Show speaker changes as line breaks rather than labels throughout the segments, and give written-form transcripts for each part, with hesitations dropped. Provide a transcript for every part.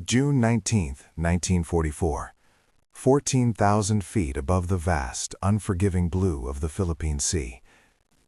June 19, 1944. 14,000 feet above the vast, unforgiving blue of the Philippine Sea.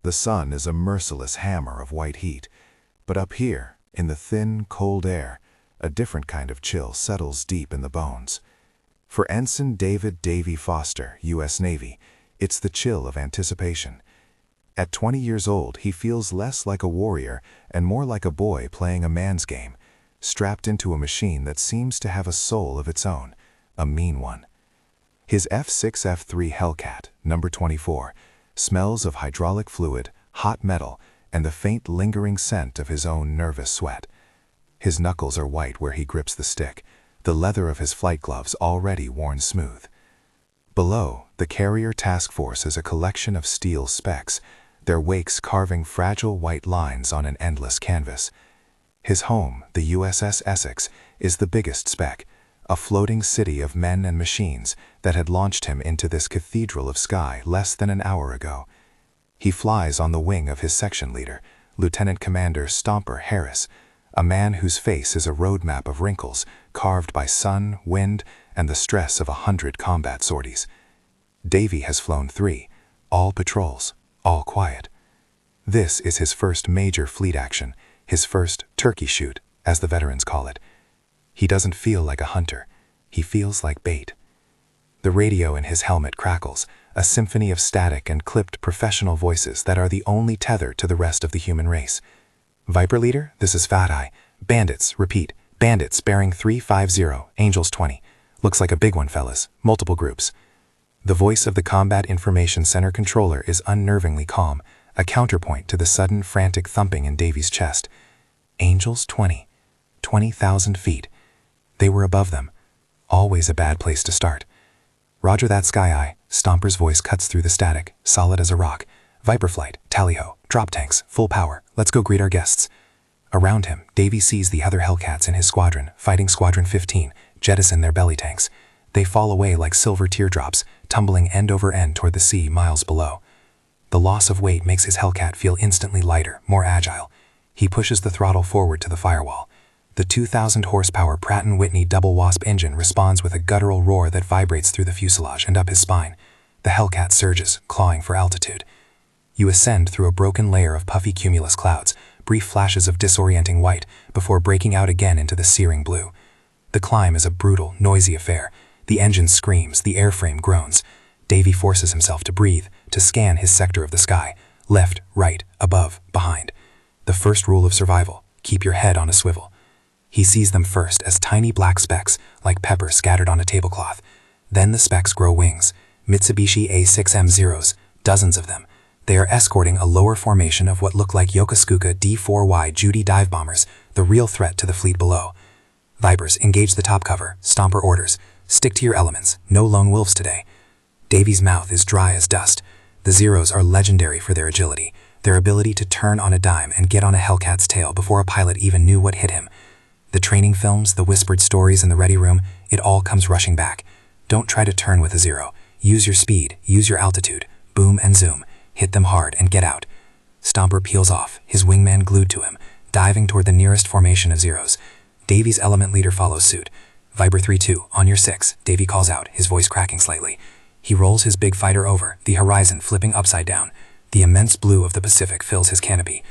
The sun is a merciless hammer of white heat, but up here, in the thin, cold air, a different kind of chill settles deep in the bones. For Ensign David Davy Foster, U.S. Navy, it's the chill of anticipation. At 20 years old, he feels less like a warrior and more like a boy playing a man's game, strapped into a machine that seems to have a soul of its own, a mean one. His F6F3 Hellcat, number 24, smells of hydraulic fluid, hot metal, and the faint lingering scent of his own nervous sweat. His knuckles are white where he grips the stick, the leather of his flight gloves already worn smooth. Below, the carrier task force is a collection of steel specks, their wakes carving fragile white lines on an endless canvas. His home, the USS Essex, is the biggest speck, a floating city of men and machines that had launched him into this cathedral of sky less than an hour ago. He flies on the wing of his section leader, Lieutenant Commander Stomper Harris, a man whose face is a roadmap of wrinkles carved by sun, wind, and the stress of 100 combat sorties. Davy has flown 3, all patrols, all quiet. This is his first major fleet action, his first turkey shoot, as the veterans call it. He doesn't feel like a hunter, he feels like bait. The radio in his helmet crackles, a symphony of static and clipped professional voices that are the only tether to the rest of the human race. Viper leader, this is Fat Eye. Bandits, repeat, bandits bearing 350, Angels 20. Looks like a big one, fellas, multiple groups. The voice of the Combat Information Center controller is unnervingly calm, a counterpoint to the sudden frantic thumping in Davy's chest. Angels 20. 20,000 feet. They were above them. Always a bad place to start. Roger that, Sky Eye. Stomper's voice cuts through the static, solid as a rock. Viper flight, tally-ho, drop tanks, full power. Let's go greet our guests. Around him, Davy sees the other Hellcats in his squadron, fighting Squadron 15, jettison their belly tanks. They fall away like silver teardrops, tumbling end over end toward the sea miles below. The loss of weight makes his Hellcat feel instantly lighter, more agile. He pushes the throttle forward to the firewall. The 2,000 horsepower Pratt & Whitney double wasp engine responds with a guttural roar that vibrates through the fuselage and up his spine. The Hellcat surges, clawing for altitude. You ascend through a broken layer of puffy cumulus clouds, brief flashes of disorienting white, before breaking out again into the searing blue. The climb is a brutal, noisy affair. The engine screams, the airframe groans. Davy forces himself to breathe, to scan his sector of the sky, left, right, above, behind. The first rule of survival, keep your head on a swivel. He sees them first as tiny black specks, like pepper scattered on a tablecloth. Then the specks grow wings, Mitsubishi A6M Zeros, dozens of them. They are escorting a lower formation of what look like Yokosuka D4Y Judy dive bombers, the real threat to the fleet below. Vipers, engage the top cover, Stomper orders. Stick to your elements, no lone wolves today. Davy's mouth is dry as dust. The Zeros are legendary for their agility, their ability to turn on a dime and get on a Hellcat's tail before a pilot even knew what hit him. The training films, the whispered stories in the ready room, it all comes rushing back. Don't try to turn with a Zero. Use your speed, use your altitude, boom and zoom, hit them hard and get out. Stomper peels off, his wingman glued to him, diving toward the nearest formation of Zeros. Davy's element leader follows suit. Viper 3-2, on your 6, Davy calls out, his voice cracking slightly. He rolls his big fighter over, the horizon flipping upside down. The immense blue of the Pacific fills his canopy.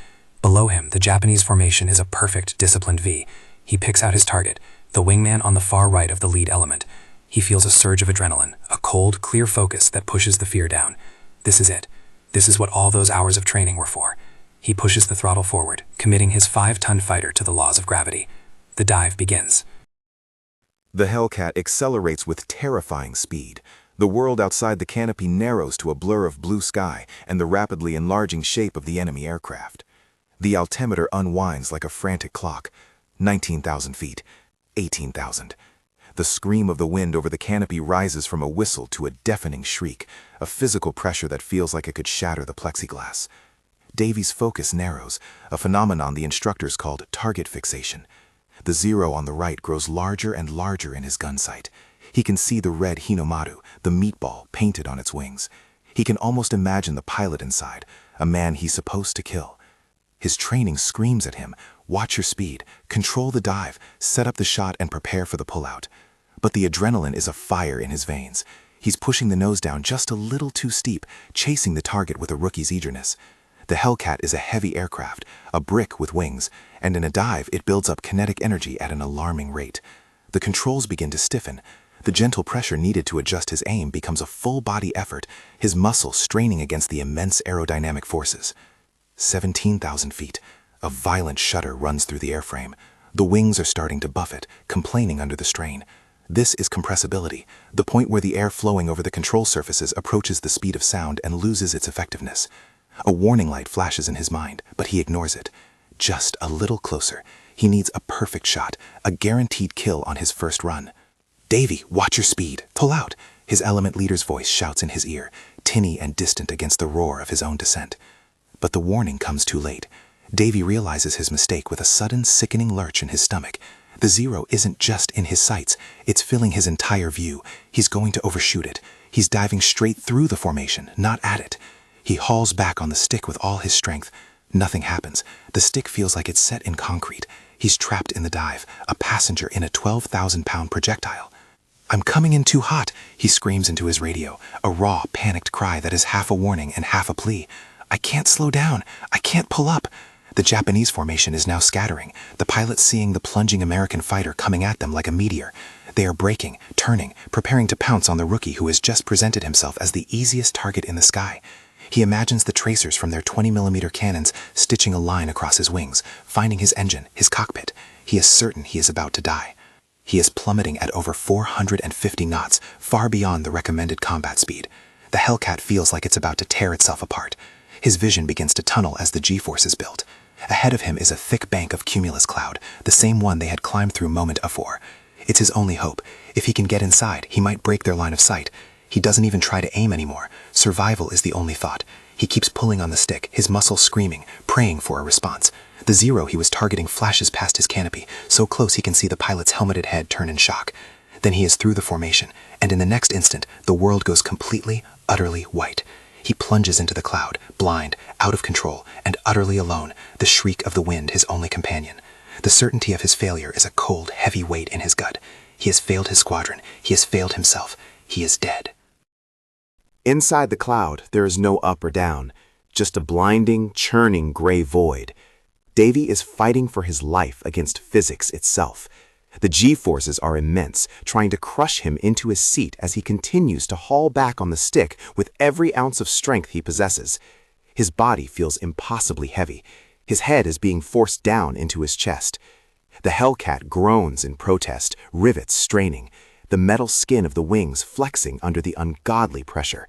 Below him, the Japanese formation is a perfect, disciplined V. He picks out his target, the wingman on the far right of the lead element. He feels a surge of adrenaline, a cold, clear focus that pushes the fear down. This is it. This is what all those hours of training were for. He pushes the throttle forward, committing his 5-ton fighter to the laws of gravity. The dive begins. The Hellcat accelerates with terrifying speed. The world outside the canopy narrows to a blur of blue sky and the rapidly enlarging shape of the enemy aircraft. The altimeter unwinds like a frantic clock. 19,000 feet, 18,000. The scream of the wind over the canopy rises from a whistle to a deafening shriek, a physical pressure that feels like it could shatter the plexiglass. Davy's focus narrows, a phenomenon the instructors called target fixation. The Zero on the right grows larger and larger in his gun sight. He can see the red Hinomaru, the meatball, painted on its wings. He can almost imagine the pilot inside, a man he's supposed to kill. His training screams at him, watch your speed, control the dive, set up the shot and prepare for the pullout. But the adrenaline is a fire in his veins. He's pushing the nose down just a little too steep, chasing the target with a rookie's eagerness. The Hellcat is a heavy aircraft, a brick with wings, and in a dive it builds up kinetic energy at an alarming rate. The controls begin to stiffen. The gentle pressure needed to adjust his aim becomes a full-body effort, his muscles straining against the immense aerodynamic forces. 17,000 feet. A violent shudder runs through the airframe. The wings are starting to buffet, complaining under the strain. This is compressibility, the point where the air flowing over the control surfaces approaches the speed of sound and loses its effectiveness. A warning light flashes in his mind, but he ignores it. Just a little closer. He needs a perfect shot, a guaranteed kill on his first run. "Davy, watch your speed. Pull out," his element leader's voice shouts in his ear, tinny and distant against the roar of his own descent. But the warning comes too late. Davy realizes his mistake with a sudden, sickening lurch in his stomach. The zero isn't just in his sights, it's filling his entire view. He's going to overshoot it. He's diving straight through the formation, not at it. He hauls back on the stick with all his strength. Nothing happens. The stick feels like it's set in concrete. He's trapped in the dive, a passenger in a 12,000-pound projectile. "I'm coming in too hot," he screams into his radio, a raw, panicked cry that is half a warning and half a plea. "I can't slow down. I can't pull up." The Japanese formation is now scattering, the pilots seeing the plunging American fighter coming at them like a meteor. They are braking, turning, preparing to pounce on the rookie who has just presented himself as the easiest target in the sky. He imagines the tracers from their 20mm cannons stitching a line across his wings, finding his engine, his cockpit. He is certain he is about to die. He is plummeting at over 450 knots, far beyond the recommended combat speed. The Hellcat feels like it's about to tear itself apart. His vision begins to tunnel as the G-forces build. Ahead of him is a thick bank of cumulus cloud, the same one they had climbed through moment afore. It's his only hope. If he can get inside, he might break their line of sight. He doesn't even try to aim anymore. Survival is the only thought. He keeps pulling on the stick, his muscles screaming, praying for a response. The zero he was targeting flashes past his canopy, so close he can see the pilot's helmeted head turn in shock. Then he is through the formation, and in the next instant, the world goes completely, utterly white. He plunges into the cloud, blind, out of control, and utterly alone, the shriek of the wind his only companion. The certainty of his failure is a cold, heavy weight in his gut. He has failed his squadron. He has failed himself. He is dead.
Inside the cloud, there is no up or down, just a blinding, churning gray void. Davy is fighting for his life against physics itself. The G-forces are immense, trying to crush him into his seat as he continues to haul back on the stick with every ounce of strength he possesses. His body feels impossibly heavy. His head is being forced down into his chest. The Hellcat groans in protest, rivets straining, the metal skin of the wings flexing under the ungodly pressure.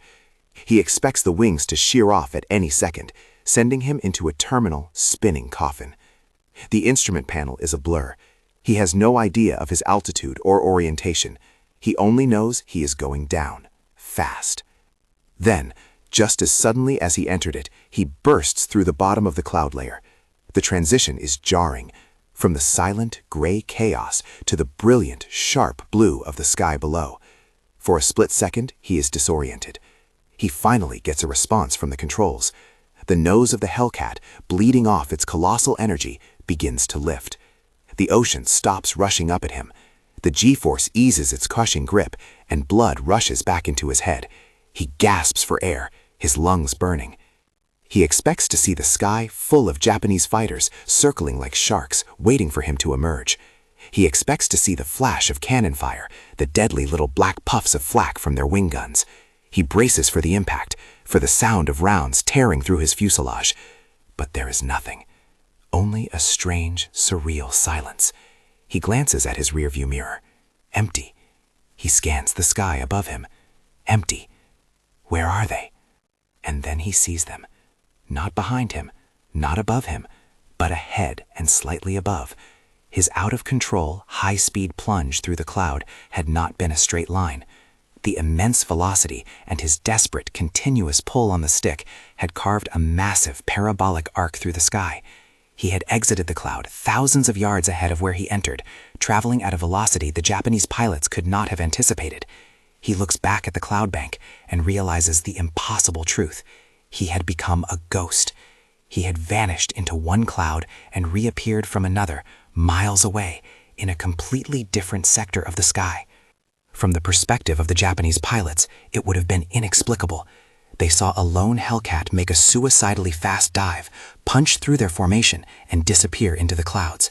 He expects the wings to shear off at any second, sending him into a terminal, spinning coffin. The instrument panel is a blur. He has no idea of his altitude or orientation. He only knows he is going down, fast. Then, just as suddenly as he entered it, he bursts through the bottom of the cloud layer. The transition is jarring, from the silent, gray chaos to the brilliant, sharp blue of the sky below. For a split second, he is disoriented. He finally gets a response from the controls. The nose of the Hellcat, bleeding off its colossal energy, begins to lift. The ocean stops rushing up at him. The G-force eases its crushing grip, and blood rushes back into his head. He gasps for air, his lungs burning. He expects to see the sky full of Japanese fighters circling like sharks, waiting for him to emerge. He expects to see the flash of cannon fire, the deadly little black puffs of flak from their wing guns. He braces for the impact, for the sound of rounds tearing through his fuselage. But there is nothing. Only a strange, surreal silence. He glances at his rearview mirror. Empty. He scans the sky above him. Empty. Where are they? And then he sees them. Not behind him, not above him, but ahead and slightly above. His out-of-control, high-speed plunge through the cloud had not been a straight line. The immense velocity and his desperate, continuous pull on the stick had carved a massive parabolic arc through the sky. He had exited the cloud thousands of yards ahead of where he entered, traveling at a velocity the Japanese pilots could not have anticipated. He looks back at the cloud bank and realizes the impossible truth. He had become a ghost.
He had vanished into one cloud and reappeared from another, miles away, in a completely different sector of the sky. From the perspective of the Japanese pilots, it would have been inexplicable. They saw a lone Hellcat make a suicidally fast dive, punch through their formation, and disappear into the clouds.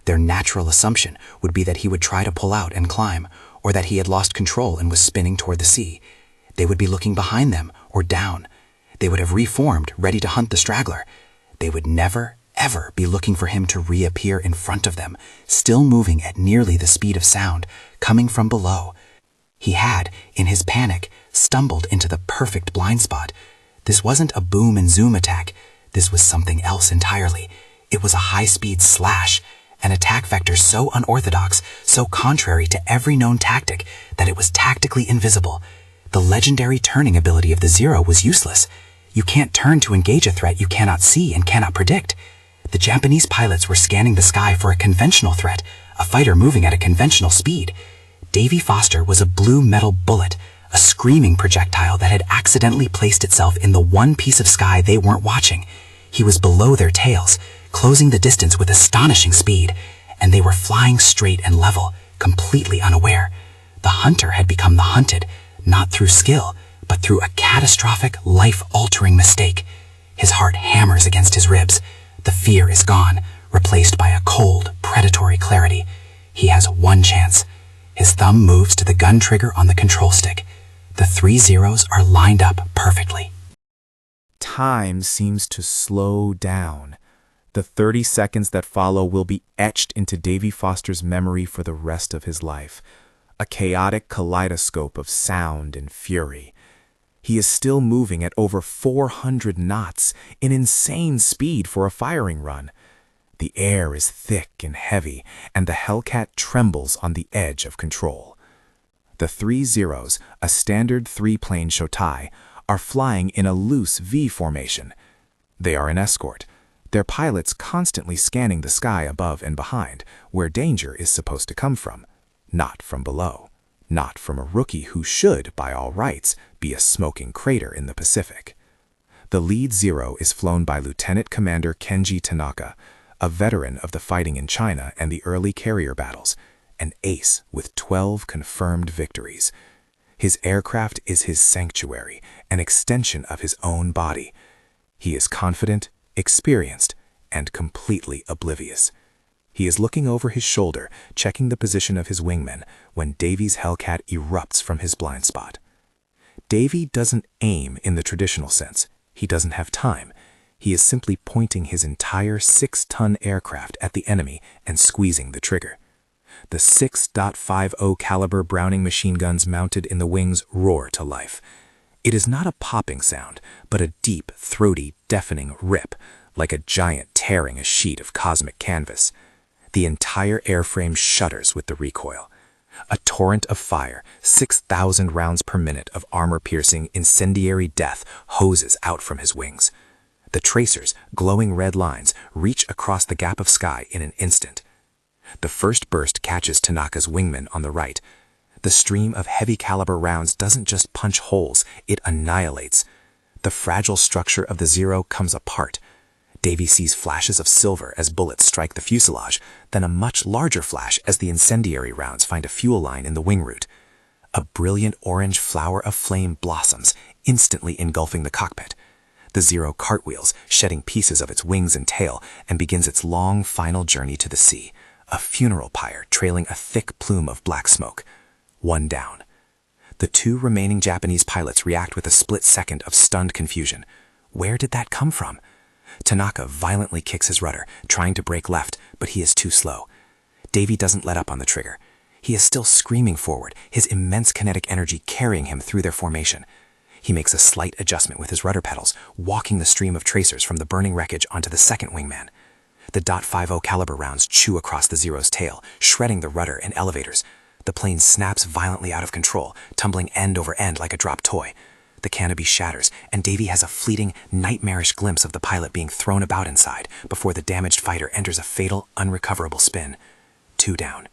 Their natural assumption would be that he would try to pull out and climb, or that he had lost control and was spinning toward the sea. They would be looking behind them or down. They would have reformed, ready to hunt the straggler. They would never, ever be looking for him to reappear in front of them, still moving at nearly the speed of sound, coming from below. He had, in his panic, stumbled into the perfect blind spot. This wasn't a boom and zoom attack. This was something else entirely. It was a high-speed slash, an attack vector so unorthodox, so contrary to every known tactic, that it was tactically invisible. The legendary turning ability of the Zero was useless. You can't turn to engage a threat you cannot see and cannot predict. The Japanese pilots were scanning the sky for a conventional threat, a fighter moving at a conventional speed. Davy Foster was a blue metal bullet, a screaming projectile that had accidentally placed itself in the one piece of sky they weren't watching. He was below their tails, closing the distance with astonishing speed, and they were flying straight and level, completely unaware. The hunter had become the hunted, not through skill, but through a catastrophic, life-altering mistake. His heart hammers against his ribs. The fear is gone, replaced by a cold, predatory clarity. He has one chance. His thumb moves to the gun trigger on the control stick. The 3 Zeros are lined up perfectly.
Time seems to slow down. The 30 seconds that follow will be etched into Davy Foster's memory for the rest of his life. A chaotic kaleidoscope of sound and fury. He is still moving at over 400 knots, an insane speed for a firing run. The air is thick and heavy, and the Hellcat trembles on the edge of control. The 3 Zeros, a standard three-plane Shotai, are flying in a loose V formation. They are an escort, their pilots constantly scanning the sky above and behind, where danger is supposed to come from, not from below, not from a rookie who should, by all rights, be a smoking crater in the Pacific. The lead Zero is flown by Lieutenant Commander Kenji Tanaka, a veteran of the fighting in China and the early carrier battles, an ace with 12 confirmed victories. His aircraft is his sanctuary, an extension of his own body. He is confident, experienced, and completely oblivious. He is looking over his shoulder, checking the position of his wingmen, when Davy's Hellcat erupts from his blind spot. Davy doesn't aim in the traditional sense. He doesn't have time. He is simply pointing his entire 6-ton aircraft at the enemy and squeezing the trigger. The 6.50 caliber Browning machine guns mounted in the wings roar to life. It is not a popping sound, but a deep, throaty, deafening rip, like a giant tearing a sheet of cosmic canvas. The entire airframe shudders with the recoil. A torrent of fire, 6,000 rounds per minute of armor-piercing, incendiary death hoses out from his wings. The tracers, glowing red lines, reach across the gap of sky in an instant. The first burst catches Tanaka's wingman on the right. The stream of heavy-caliber rounds doesn't just punch holes, it annihilates. The fragile structure of the Zero comes apart. Davy sees flashes of silver as bullets strike the fuselage, then a much larger flash as the incendiary rounds find a fuel line in the wing root. A brilliant orange flower of flame blossoms, instantly engulfing the cockpit. The Zero cartwheels, shedding pieces of its wings and tail, and begins its long final journey to the sea, a funeral pyre trailing a thick plume of black smoke. One down. The 2 remaining Japanese pilots react with a split second of stunned confusion. Where did that come from? Tanaka violently kicks his rudder, trying to brake left, but he is too slow. Davy doesn't let up on the trigger. He is still screaming forward, his immense kinetic energy carrying him through their formation. He makes a slight adjustment with his rudder pedals, walking the stream of tracers from the burning wreckage onto the second wingman. The .50 caliber rounds chew across the Zero's tail, shredding the rudder and elevators. The plane snaps violently out of control, tumbling end over end like a dropped toy. The canopy shatters, and Davy has a fleeting, nightmarish glimpse of the pilot being thrown about inside before the damaged fighter enters a fatal, unrecoverable spin. 2 down.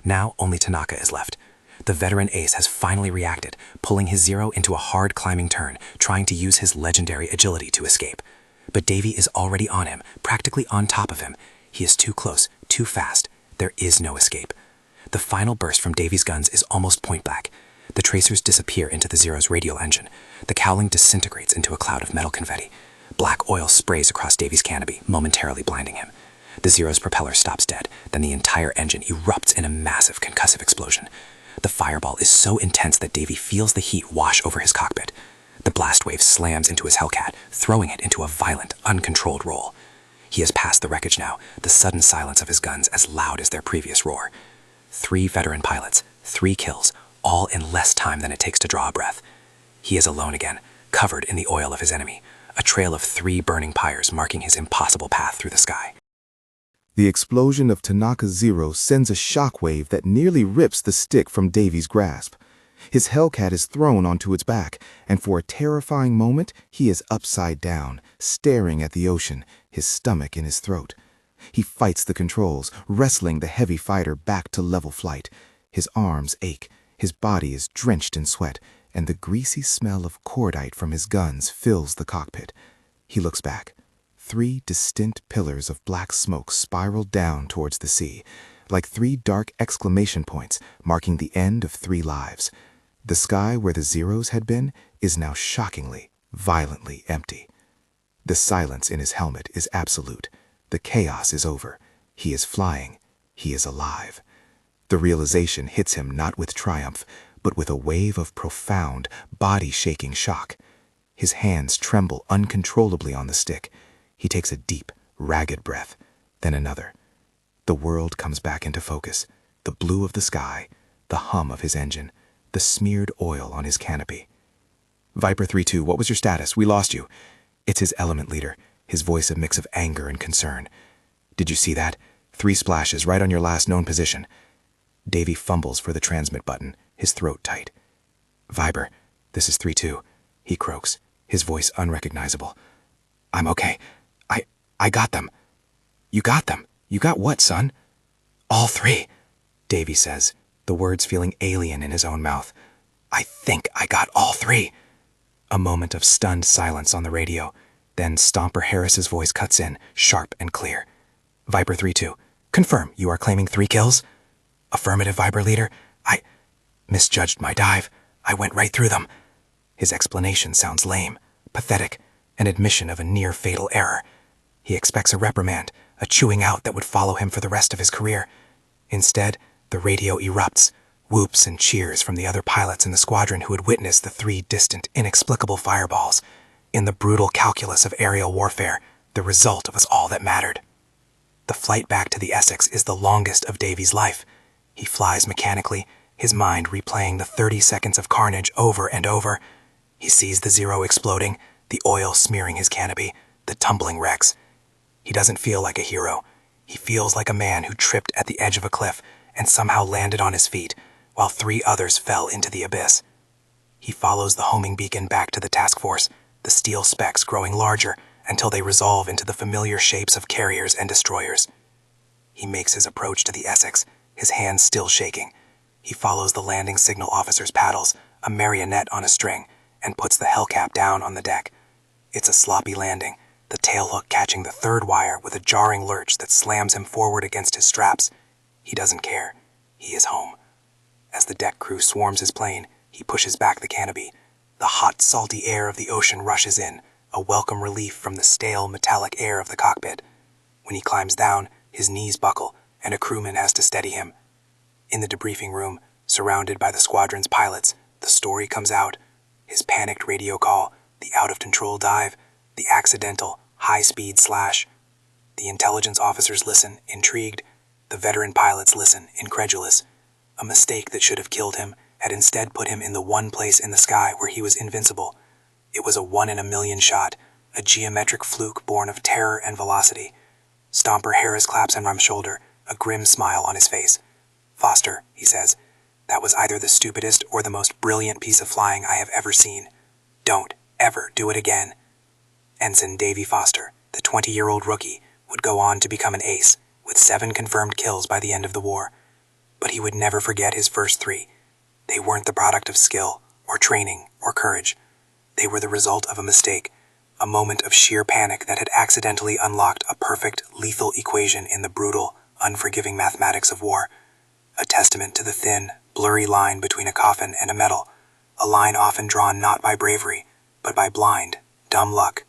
Now only Tanaka is left. The veteran ace has finally reacted, pulling his Zero into a hard climbing turn, trying to use his legendary agility to escape.
But Davy is already on him, practically on top of him. He is too close, too fast. There is no escape. The final burst from Davy's guns is almost point blank. The tracers disappear into the Zero's radial engine. The cowling disintegrates into a cloud of metal confetti. Black oil sprays across Davy's canopy, momentarily blinding him. The Zero's propeller stops dead, then the entire engine erupts in a massive concussive explosion. The fireball is so intense that Davy feels the heat wash over his cockpit. The blast wave slams into his Hellcat, throwing it into a violent, uncontrolled roll. He has passed the wreckage now, the sudden silence of his guns as loud as their previous roar. 3 veteran pilots, 3 kills, all in less time than it takes to draw a breath. He is alone again, covered in the oil of his enemy, a trail of 3 burning pyres marking his impossible path through the sky.
The explosion of Tanaka's Zero sends a shockwave that nearly rips the stick from Davy's grasp. His Hellcat is thrown onto its back, and for a terrifying moment, he is upside down, staring at the ocean, his stomach in his throat. He fights the controls, wrestling the heavy fighter back to level flight. His arms ache, his body is drenched in sweat, and the greasy smell of cordite from his guns fills the cockpit. He looks back. 3 distinct pillars of black smoke spiral down towards the sea, like 3 dark exclamation points marking the end of 3 lives. The sky where the Zeros had been is now shockingly, violently empty. The silence in his helmet is absolute. The chaos is over. He is flying. He is alive. The realization hits him not with triumph, but with a wave of profound, body-shaking shock. His hands tremble uncontrollably on the stick. He takes a deep, ragged breath, then another. The world comes back into focus. The blue of the sky, the hum of his engine, the smeared oil on his canopy. Viper 3-2, what was your status? We lost you. It's his element leader, his voice a mix of anger and concern. Did you see that? 3 splashes right on your last known position. Davy fumbles for the transmit button, his throat tight. Viper, this is 3-2, he croaks, his voice unrecognizable. I'm okay. I got them. You got them? You got what, son? All 3, Davy says, the words feeling alien in his own mouth. I think I got all 3. A moment of stunned silence on the radio. Then Stomper Harris's voice cuts in, sharp and clear. Viper 3-2, confirm you are claiming 3 kills? Affirmative, Viper leader. I misjudged my dive. I went right through them. His explanation sounds lame, pathetic, an admission of a near-fatal error. He expects a reprimand, a chewing out that would follow him for the rest of his career. Instead, the radio erupts, whoops and cheers from the other pilots in the squadron who had witnessed the 3 distant, inexplicable fireballs. In the brutal calculus of aerial warfare, the result was all that mattered. The flight back to the Essex is the longest of Davy's life. He flies mechanically, his mind replaying the 30 seconds of carnage over and over. He sees the Zero exploding, the oil smearing his canopy, the tumbling wrecks. He doesn't feel like a hero. He feels like a man who tripped at the edge of a cliff and somehow landed on his feet, while 3 others fell into the abyss. He follows the homing beacon back to the task force, the steel specks growing larger until they resolve into the familiar shapes of carriers and destroyers. He makes his approach to the Essex, his hands still shaking. He follows the landing signal officer's paddles, a marionette on a string, and puts the Hellcat down on the deck. It's a sloppy landing, the tailhook catching the 3rd wire with a jarring lurch that slams him forward against his straps. He doesn't care. He is home. As the deck crew swarms his plane, he pushes back the canopy. The hot, salty air of the ocean rushes in, a welcome relief from the stale, metallic air of the cockpit. When he climbs down, his knees buckle, and a crewman has to steady him. In the debriefing room, surrounded by the squadron's pilots, the story comes out. His panicked radio call, the out-of-control dive, the accidental, high-speed slash. The intelligence officers listen, intrigued. The veteran pilots listen, incredulous. A mistake that should have killed him had instead put him in the one place in the sky where he was invincible. It was a 1-in-a-million shot, a geometric fluke born of terror and velocity. Stomper Harris claps him on the shoulder, a grim smile on his face. Foster, he says, that was either the stupidest or the most brilliant piece of flying I have ever seen. Don't ever do it again. Ensign Davy Foster, the 20-year-old rookie, would go on to become an ace, with 7 confirmed kills by the end of the war. But he would never forget his first 3. They weren't the product of skill, or training, or courage. They were the result of a mistake,
a moment of sheer panic that had accidentally unlocked a perfect, lethal equation in the brutal, unforgiving mathematics of war. A testament to the thin, blurry line between a coffin and a medal, a line often drawn not by bravery, but by blind, dumb luck.